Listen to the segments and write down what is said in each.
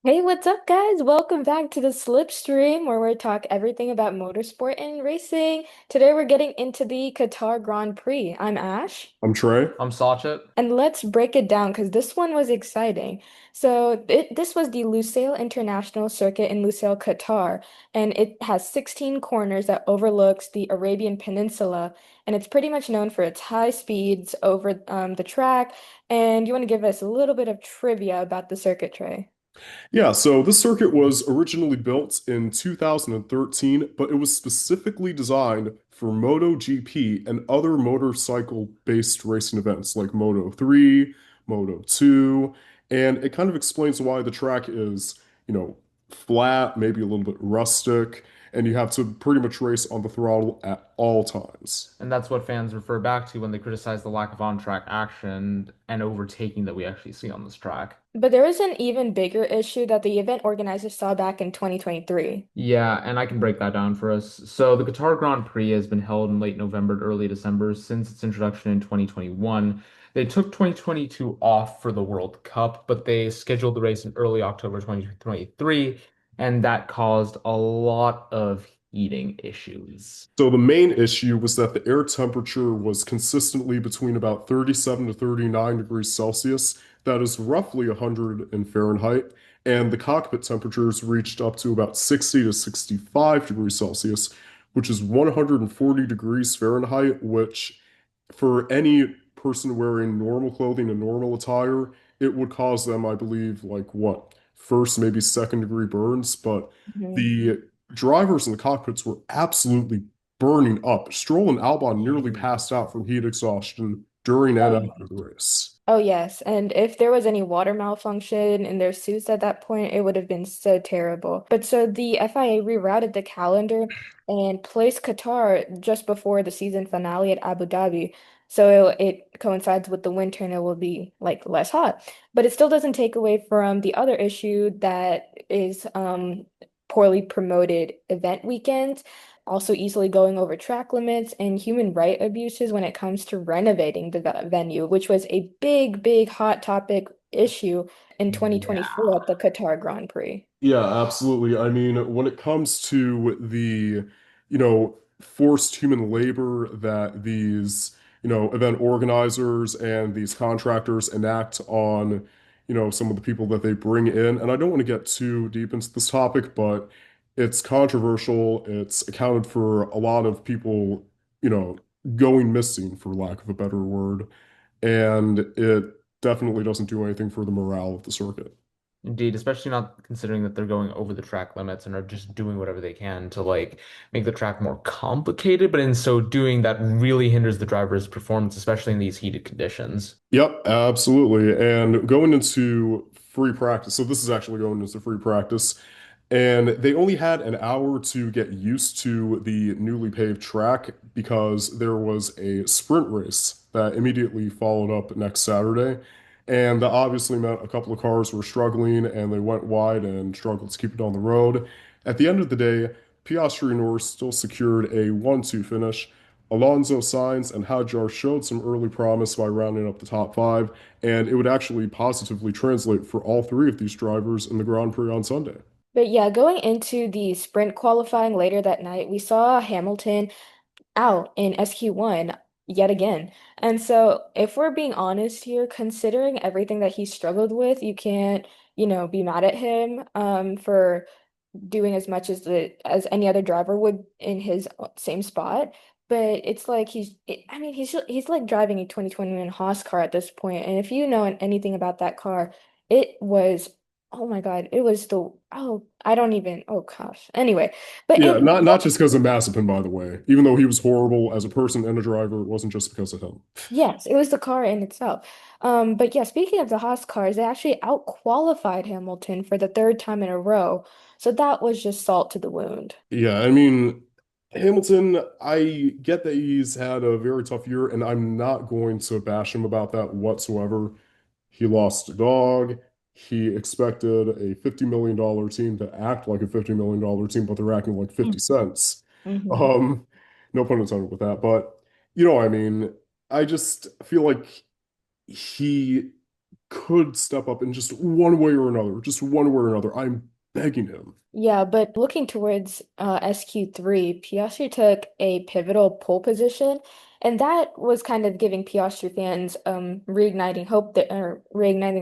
Hey, what's up, guys? Welcome back to the Slipstream, where we talk everything about motorsport and racing. Today, we're getting into the Qatar Grand Prix. I'm Ash, I'm Trey. I'm Sachin. and let's break it down because this one was exciting. This was the Lusail International Circuit in Lusail, Qatar, and it has 16 corners that overlooks the Arabian Peninsula, and it's pretty much known for its high speeds over the track. And you want to give us a little bit of trivia about the circuit, Trey? Yeah, so this circuit was originally built in 2013, but it was specifically designed for MotoGP and other motorcycle-based racing events like Moto 3, Moto 2, and it kind of explains why the track is, flat, maybe a little bit rustic, and you have to pretty much race on the throttle at all times. And that's what fans refer back to when they criticize the lack of on-track action and overtaking that we actually see on this track. But there was an even bigger issue that the event organizers saw back in 2023. Yeah, and I can break that down for us. So the Qatar Grand Prix has been held in late November to early December since its introduction in 2021. They took 2022 off for the World Cup, but they scheduled the race in early October 2023, and that caused a lot of heating issues. So the main issue was that the air temperature was consistently between about 37 to 39 degrees Celsius. That is roughly 100 in Fahrenheit. And the cockpit temperatures reached up to about 60 to 65 degrees Celsius, which is 140 degrees Fahrenheit, which for any person wearing normal clothing and normal attire, it would cause them, I believe, like what, first, maybe second degree burns. But Mhm. the drivers in the cockpits were absolutely burning up. Stroll and Albon nearly passed out from heat exhaustion during and Oh, after the race. oh, yes. And if there was any water malfunction in their suits at that point, it would have been so terrible. But so the FIA rerouted the calendar and placed Qatar just before the season finale at Abu Dhabi. So it coincides with the winter and it will be like less hot. But it still doesn't take away from the other issue that is poorly promoted event weekends, also easily going over track limits and human right abuses when it comes to renovating the venue, which was a big, big hot topic issue in Yeah. 2024 at the Qatar Grand Prix. Yeah, absolutely. I mean, when it comes to the, forced human labor that these, event organizers and these contractors enact on, some of the people that they bring in, and I don't want to get too deep into this topic, but it's controversial. It's accounted for a lot of people, you know, going missing, for lack of a better word, and it definitely doesn't do anything for the morale of the circuit. Indeed, especially not considering that they're going over the track limits and are just doing whatever they can to make the track more complicated, but in so doing, that really hinders the driver's performance, especially in these heated conditions. Yep, absolutely. And going into free practice, so this is actually going into free practice, and they only had an hour to get used to the newly paved track because there was a sprint race that immediately followed up next Saturday. And that obviously meant a couple of cars were struggling and they went wide and struggled to keep it on the road. At the end of the day, Piastri and Norris still secured a 1-2 finish. Alonso, Sainz, and Hadjar showed some early promise by rounding up the top five, and it would actually positively translate for all three of these drivers in the Grand Prix on Sunday. But yeah, going into the sprint qualifying later that night, we saw Hamilton out in SQ1 yet again. And so, if we're being honest here, considering everything that he struggled with, you can't, be mad at him for doing as much as any other driver would in his same spot. But it's like I mean, he's like driving a 2021 Haas car at this point. And if you know anything about that car, it was, oh my God, it was I don't even, oh gosh. Anyway, but Yeah, and not just because of Mazepin, by the way. Even though he was horrible as a person and a driver, it wasn't just because of him. yes, it was the car in itself. But yeah, speaking of the Haas cars, they actually out-qualified Hamilton for the third time in a row. So that was just salt to the wound. Yeah, I mean, Hamilton, I get that he's had a very tough year, and I'm not going to bash him about that whatsoever. He lost a dog. He expected a $50 million team to act like a $50 million team, but they're acting like 50 cents. Mm-hmm. Um, no pun intended with that, but you know what I mean. I just feel like he could step up in just one way or another, just one way or another. I'm begging him. Yeah, but looking towards SQ3, Piastri took a pivotal pole position, and that was kind of giving Piastri fans reigniting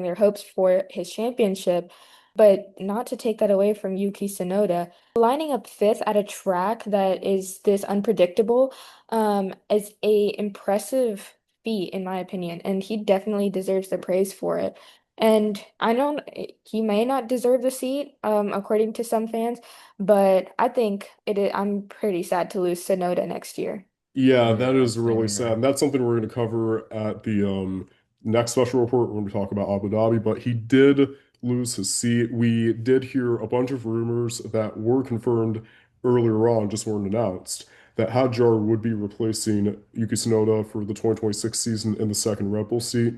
their hopes for his championship. But not to take that away from Yuki Tsunoda, lining up fifth at a track that is this unpredictable is a impressive feat in my opinion, and he definitely deserves the praise for it. And I don't, he may not deserve the seat, according to some fans, but I think I'm pretty sad to lose Sonoda next year. Yeah, that Yeah, is same really sad. here. And that's something we're going to cover at the next special report when we talk about Abu Dhabi. But he did lose his seat. We did hear a bunch of rumors that were confirmed earlier on, just weren't announced, that Hadjar would be replacing Yuki Tsunoda for the 2026 season in the second Red Bull seat.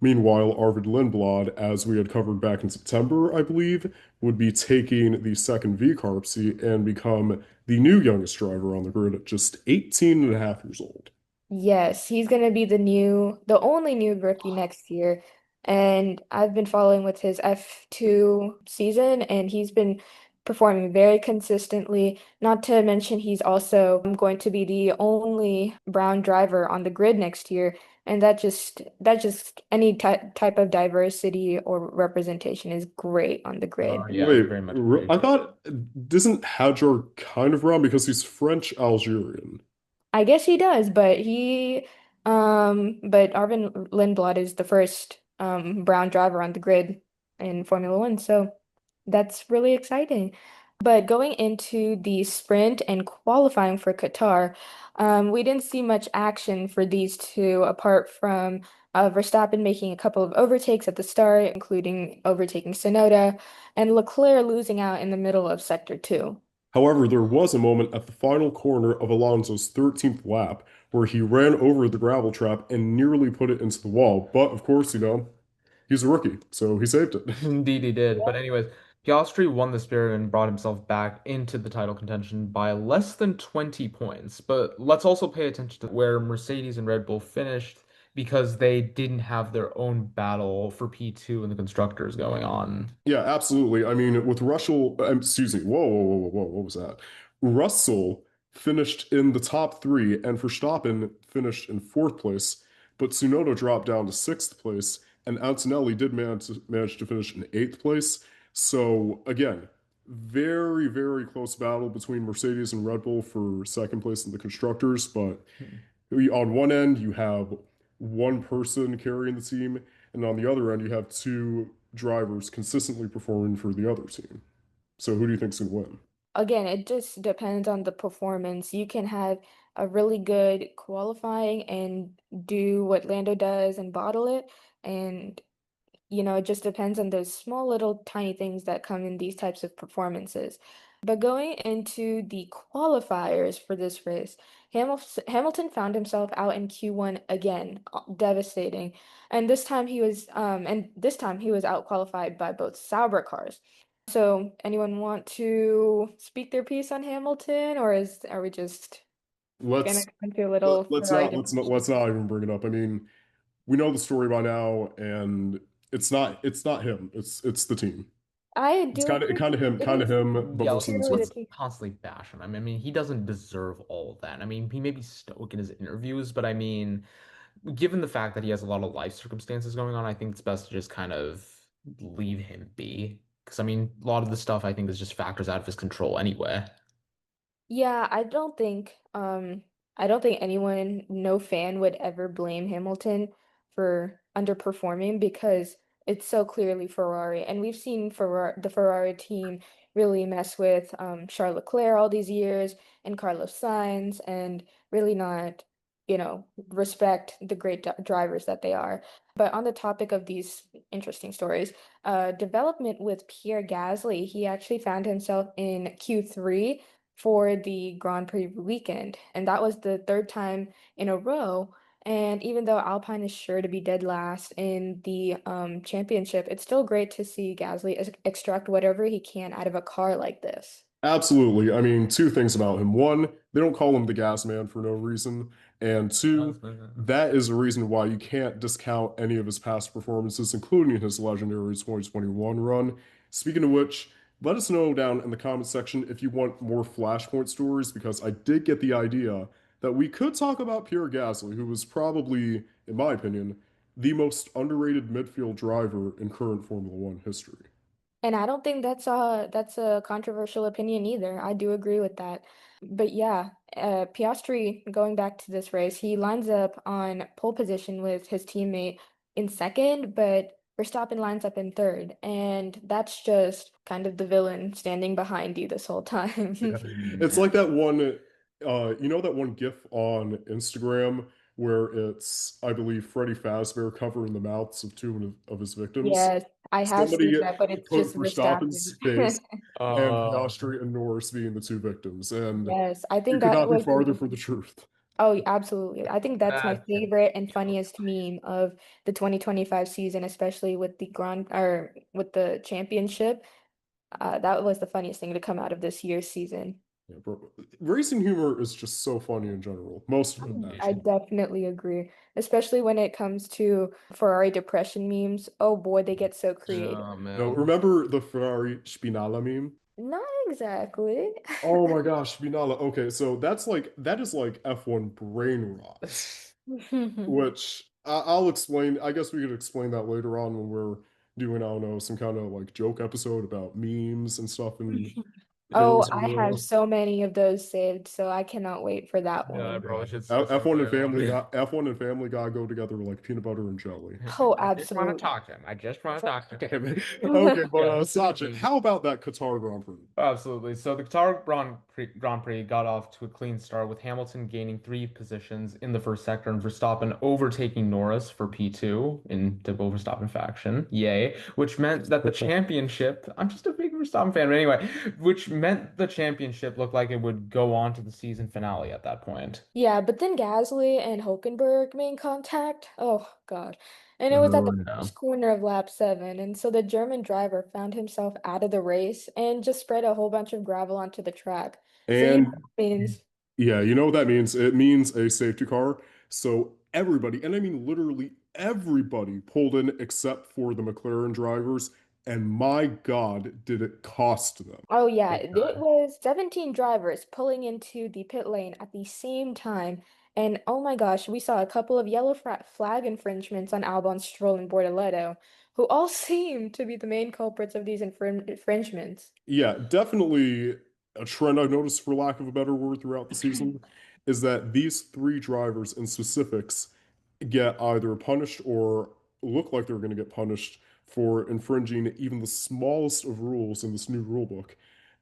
Meanwhile, Arvid Lindblad, as we had covered back in September, I believe, would be taking the second V-Carb seat and become the new youngest driver on the grid at just 18 and a half years old. Yes, he's gonna be the only new rookie next year. And I've been following with his F2 season, and he's been performing very consistently. Not to mention, he's also going to be the only brown driver on the grid next year. And that just any type of diversity or representation is great on the grid. Yeah, I Wait, very much agree. I thought, isn't Hadjar kind of wrong because he's French Algerian? I guess he does, but Arvin Lindblad is the first brown driver on the grid in Formula One, so that's really exciting. But going into the sprint and qualifying for Qatar, we didn't see much action for these two apart from Verstappen making a couple of overtakes at the start, including overtaking Sonoda, and Leclerc losing out in the middle of sector two. However, there was a moment at the final corner of Alonso's 13th lap where he ran over the gravel trap and nearly put it into the wall. But of course, he's a rookie, so he saved it. Indeed, he did. But anyways, Piastri won the Spirit and brought himself back into the title contention by less than 20 points. But let's also pay attention to where Mercedes and Red Bull finished because they didn't have their own battle for P2 and the constructors going on. Yeah, absolutely. I mean, with Russell, excuse me, whoa, what was that? Russell finished in the top three, and Verstappen finished in fourth place, but Tsunoda dropped down to sixth place, and Antonelli did manage to finish in eighth place. So again, very close battle between Mercedes and Red Bull for second place in the constructors, but on one end you have one person carrying the team, and on the other end you have two drivers consistently performing for the other team. So who do you think's gonna win? Again, it just depends on the performance. You can have a really good qualifying and do what Lando does and bottle it. And, it just depends on those small little tiny things that come in these types of performances. But going into the qualifiers for this race, Hamilton found himself out in Q1 again, devastating. And this time he was out qualified by both Sauber cars. So, anyone want to speak their piece on Hamilton, or are we just gonna Let's go into a little Ferrari let's discussion? not even bring it up. I mean, we know the story by now, and it's not him. It's the team. I It's do kind of agree. kind of him, It kind of is him, but Yeah, mostly the let's purely the let's team. team. constantly bash him. I mean, he doesn't deserve all of that. I mean, he may be stoic in his interviews, but I mean, given the fact that he has a lot of life circumstances going on, I think it's best to just kind of leave him be. Because I mean, a lot of the stuff I think is just factors out of his control anyway. Yeah, I don't think anyone, no fan would ever blame Hamilton for underperforming because it's so clearly Ferrari. And we've seen the Ferrari team really mess with Charles Leclerc all these years and Carlos Sainz and really not, respect the great drivers that they are. But on the topic of these interesting stories, development with Pierre Gasly, he actually found himself in Q3 for the Grand Prix weekend. And that was the third time in a row. And even though Alpine is sure to be dead last in the championship, it's still great to see Gasly extract whatever he can out of a car like this. Absolutely. I mean, two things about him. One, they don't call him the gas man for no reason. And two, that is a reason why you can't discount any of his past performances, including his legendary 2021 run. Speaking of which, let us know down in the comment section if you want more Flashpoint stories, because I did get the idea that we could talk about Pierre Gasly, who was probably, in my opinion, the most underrated midfield driver in current Formula One history. And I don't think that's a controversial opinion either. I do agree with that. But yeah, Piastri, going back to this race, he lines up on pole position with his teammate in second, but Verstappen lines up in third. And that's just kind of the villain standing behind you this whole time. Yeah. It's like that one, you know that one GIF on Instagram where it's, I believe, Freddy Fazbear covering the mouths of two of his victims. Yes, I have Somebody seen that, but it's put just Verstappen's Verstappen. face and Uh, Piastri and Norris being the two victims, and Yes, I you think could that not be was farther from the truth. oh, absolutely. I think that's my that favorite and funniest meme of the 2025 season, especially with the Grand or with the championship. That was the funniest thing to come out of this year's season. Yeah, bro. Racing humor is just so funny in general. Most of it, I naturally. definitely agree, especially when it comes to Ferrari depression memes. Oh boy, they get so creative. Oh No, man. remember the Ferrari Spinala meme? Not exactly. Oh my gosh, Spinala. Okay, so that is like F1 brain rot. Which I'll explain. I guess we could explain that later on when we're doing, I don't know, some kind of like joke episode about memes and stuff in Oh, journalism I have world. so many of those saved, so I cannot wait for that Yeah, I one. probably Yeah. should see F1 and something. Family Guy, F1 and Family Guy go together like peanut butter and jelly. Oh, I just want to absolutely. talk to him. I just want to talk to Okay, him. man. Okay, but Yeah. Sachin, how about that Qatar Grand Prix? Absolutely. So the Qatar Grand Prix got off to a clean start with Hamilton gaining three positions in the first sector and Verstappen overtaking Norris for P2 in typical Verstappen faction. Yay. Which meant that the championship, I'm just a big Verstappen fan, but anyway, which meant the championship looked like it would go on to the season finale at that point. Yeah, but then Gasly and Hulkenberg made contact. Oh God. And it was at Oh the no. first corner of lap seven. And so the German driver found himself out of the race and just spread a whole bunch of gravel onto the track. So you know And what that means. yeah, you know what that means? It means a safety car. So everybody, and I mean literally everybody, pulled in except for the McLaren drivers. And my God, did it cost them? Oh yeah, Big it time. was 17 drivers pulling into the pit lane at the same time. And oh my gosh, we saw a couple of yellow flag infringements on Albon, Stroll, and Bortoleto, who all seem to be the main culprits of these infringements. Yeah, definitely a trend I've noticed, for lack of a better word, throughout the season is that these three drivers in specifics get either punished or look like they're going to get punished for infringing even the smallest of rules in this new rule book.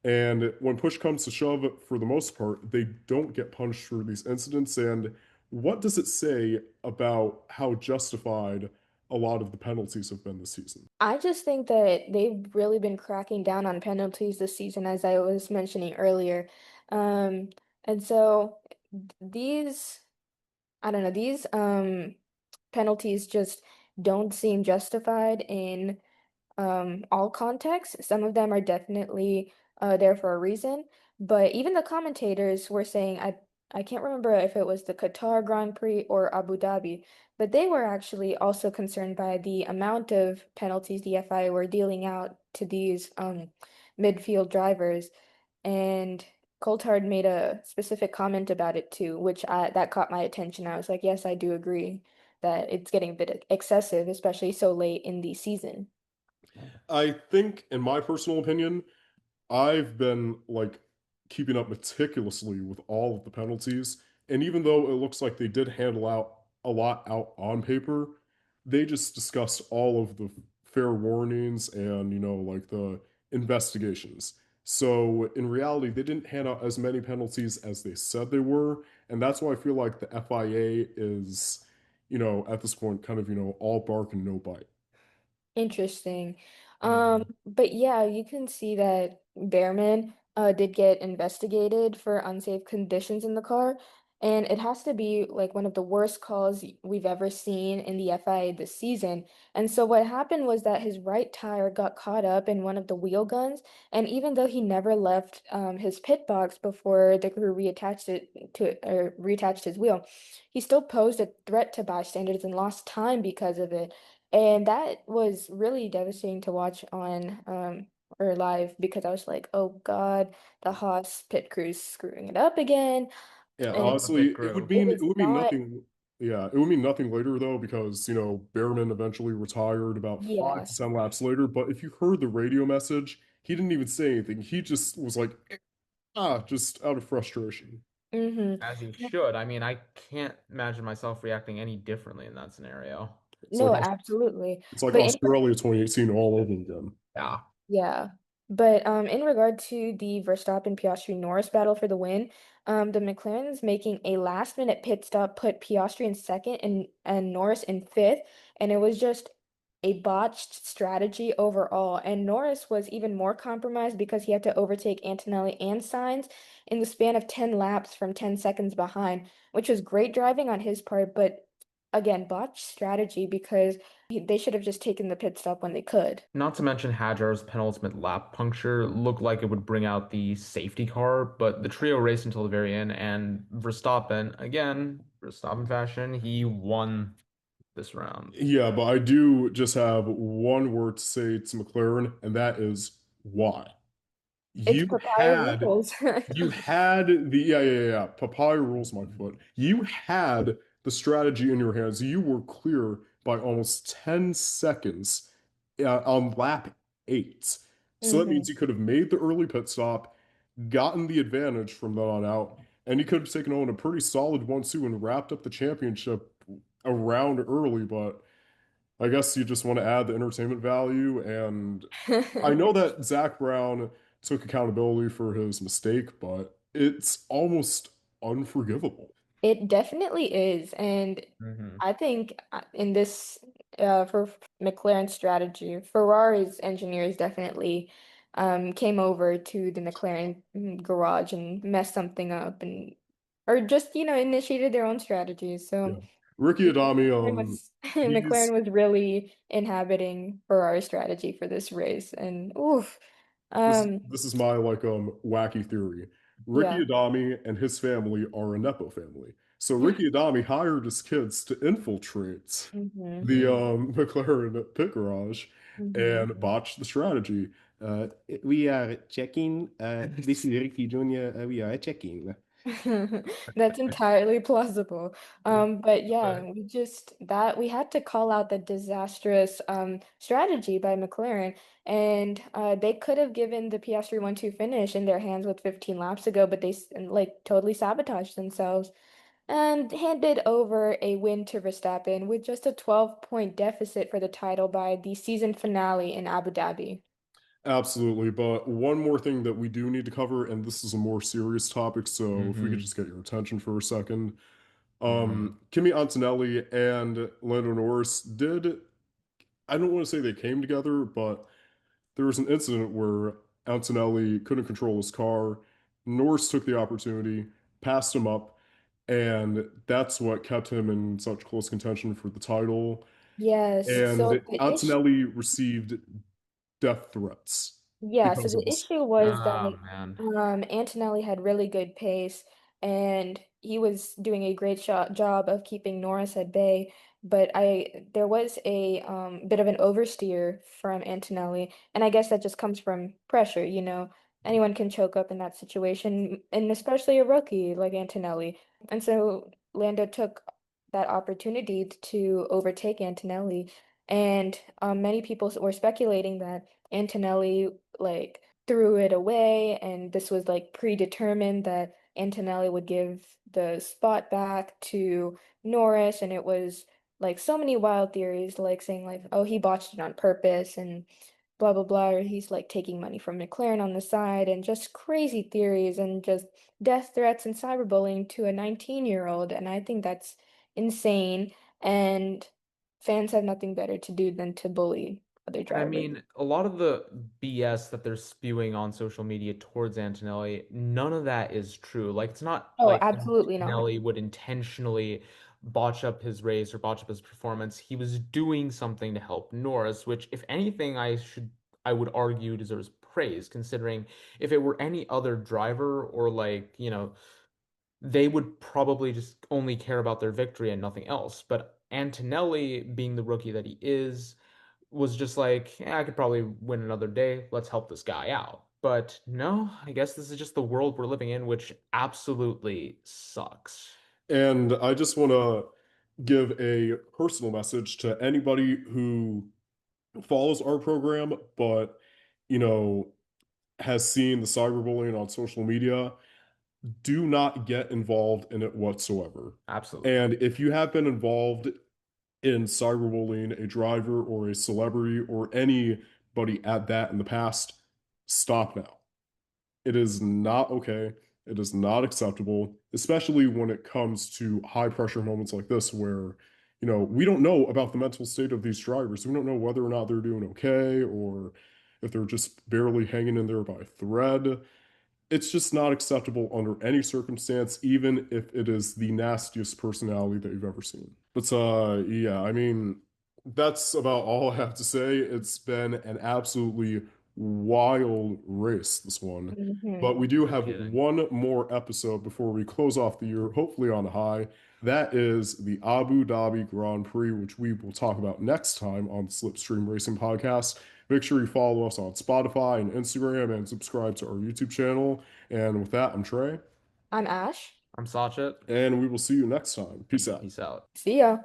And when push comes to shove, for the most part, they don't get punished for these incidents. And what does it say about how justified a lot of the penalties have been this season? I just think that they've really been cracking down on penalties this season, as I was mentioning earlier. Um, and so these, I don't know, these penalties just don't seem justified in all contexts. Some of them are definitely there for a reason, but even the commentators were saying I can't remember if it was the Qatar Grand Prix or Abu Dhabi, but they were actually also concerned by the amount of penalties the FIA were dealing out to these midfield drivers, and Coulthard made a specific comment about it too, which that caught my attention. I was like, yes, I do agree that it's getting a bit excessive, especially so late in the season. I think, in my personal opinion, I've been like keeping up meticulously with all of the penalties. And even though it looks like they did handle out a lot out on paper, they just discussed all of the fair warnings and, like the investigations. So in reality, they didn't hand out as many penalties as they said they were. And that's why I feel like the FIA is, at this point, kind of, all bark and no bite. Interesting. Mm. But yeah, you can see that Behrman did get investigated for unsafe conditions in the car. And it has to be like one of the worst calls we've ever seen in the FIA this season. And so what happened was that his right tire got caught up in one of the wheel guns. And even though he never left his pit box before the crew reattached it to or reattached his wheel, he still posed a threat to bystanders and lost time because of it. And that was really devastating to watch on or live because I was like, oh God, the Haas pit crew's screwing it up again. Yeah, And The honestly, pit crew. it it was would mean not, nothing. Yeah, it would mean nothing later though, because Behrman eventually retired about five yeah. to 10 laps later. But if you heard the radio message, he didn't even say anything. He just was like, just out of frustration. Hmm. As you should. I mean, I can't imagine myself reacting any differently in that scenario. It's like No, absolutely. it's like But in Australia 2018 all over again. Yeah. Yeah. But in regard to the Verstappen Piastri Norris battle for the win, the McLaren's making a last minute pit stop put Piastri in second and Norris in fifth, and it was just a botched strategy overall. And Norris was even more compromised because he had to overtake Antonelli and Sainz in the span of 10 laps from 10 seconds behind, which was great driving on his part, but again, botched strategy because they should have just taken the pit stop when they could. Not to mention Hadjar's penultimate lap puncture looked like it would bring out the safety car, but the trio raced until the very end, and Verstappen, again, Verstappen fashion, he won this round. Yeah, but I do just have one word to say to McLaren, and that is why. It's You papaya had rules. you had the yeah. Papaya rules my foot. You had the strategy in your hands. You were clear by almost 10 seconds on lap 8. So that means Hmm. you could have made the early pit stop, gotten the advantage from then on out, and you could have taken on a pretty solid 1-2 and wrapped up the championship around early, but I guess you just want to add the entertainment value. And I know that Zach Brown took accountability for his mistake, but it's almost unforgivable. It definitely is. And Hmm. I think in this, for McLaren's strategy, Ferrari's engineers definitely came over to the McLaren garage and messed something up and, or just, initiated their own strategy. Yeah. So Ricky Adami, McLaren was, McLaren he's was really inhabiting Ferrari's strategy for this race. And oof, this um, this is my like wacky theory. Ricky yeah. Adami and his family are a Nepo family. So Ricky Adami hired his kids to infiltrate Hmm. the Hmm. McLaren pit garage Hmm. and botch the strategy. We are checking. This is Ricky Jr. We are checking. That's entirely plausible. But yeah, But we had to call out the disastrous strategy by McLaren, and they could have given the Piastri 1-2 finish in their hands with 15 laps ago, but like totally sabotaged themselves and handed over a win to Verstappen with just a 12-point deficit for the title by the season finale in Abu Dhabi. Absolutely. But one more thing that we do need to cover, and this is a more serious topic, so if we could hmm just get your attention for a second. hmm Kimi Antonelli and Lando Norris did, I don't want to say they came together, but there was an incident where Antonelli couldn't control his car. Norris took the opportunity, passed him up, and that's what kept him in such close contention for the title. Yes, And so the issue Antonelli received death threats Yeah, so because of the this. issue was that Oh man. Antonelli had really good pace and he was doing a great job of keeping Norris at bay, but I there was a bit of an oversteer from Antonelli, and I guess that just comes from pressure, Anyone can choke up in that situation, and especially a rookie like Antonelli. And so Lando took that opportunity to overtake Antonelli, and many people were speculating that Antonelli like threw it away, and this was like predetermined that Antonelli would give the spot back to Norris, and it was like so many wild theories, like saying like, oh, he botched it on purpose and blah blah blah, or he's like taking money from McLaren on the side, and just crazy theories and just death threats and cyberbullying to a 19-year-old, and I think that's insane, and fans have nothing better to do than to bully. other I driver. mean, a lot of the BS that they're spewing on social media towards Antonelli, none of that is true. Like, it's not Oh, like absolutely not. Antonelli would intentionally botch up his race or botch up his performance. He was doing something to help Norris, which, if anything, I would argue deserves praise, considering if it were any other driver or like, they would probably just only care about their victory and nothing else. But Antonelli, being the rookie that he is, was just like, yeah, I could probably win another day. Let's help this guy out. But no, I guess this is just the world we're living in, which absolutely sucks. And I just want to give a personal message to anybody who follows our program, but, you know, has seen the cyberbullying on social media. Do not get involved in it whatsoever. Absolutely. And if you have been involved in cyberbullying a driver or a celebrity or anybody at that in the past, stop now. It is not okay. It is not acceptable, especially when it comes to high pressure moments like this where, we don't know about the mental state of these drivers. We don't know whether or not they're doing okay or if they're just barely hanging in there by a thread. It's just not acceptable under any circumstance, even if it is the nastiest personality that you've ever seen. But yeah, I mean, that's about all I have to say. It's been an absolutely wild race, this one. But Hmm. we do No have kidding. one more episode before we close off the year, hopefully on a high. That is the Abu Dhabi Grand Prix, which we will talk about next time on the Slipstream Racing Podcast. Make sure you follow us on Spotify and Instagram and subscribe to our YouTube channel. And with that, I'm Trey, I'm Ash. I'm Sachet. and we will see you next time. Peace out. Peace out. See ya.